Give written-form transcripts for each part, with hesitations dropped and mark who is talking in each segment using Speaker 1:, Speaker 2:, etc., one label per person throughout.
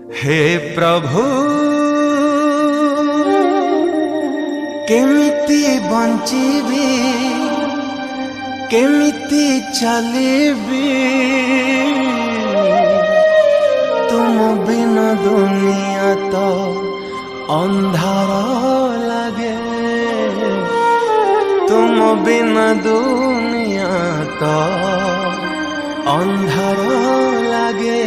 Speaker 1: हे प्रभु केमिति बंचीबी केमिति चलीबी तुम बिना दुनिया तो अंधार लगे तुम बिना दुनिया तो अंधार लगे।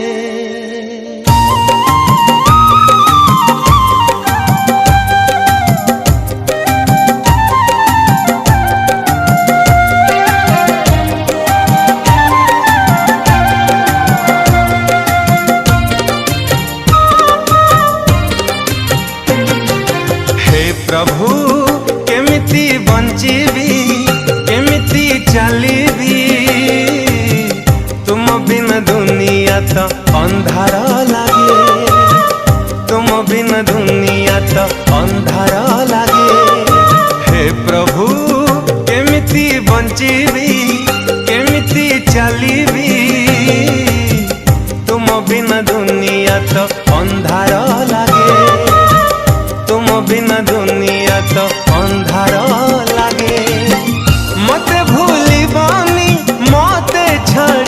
Speaker 1: प्रभु केमिति बंचीबी केमिति चलीबी तुम बिन दुनिया तो अंधार लगे तुम बिन दुनिया तो अंधार लगे। हे प्रभु केमिति बंचीबी केमिति चलीबी तुम बिन दुनिया तो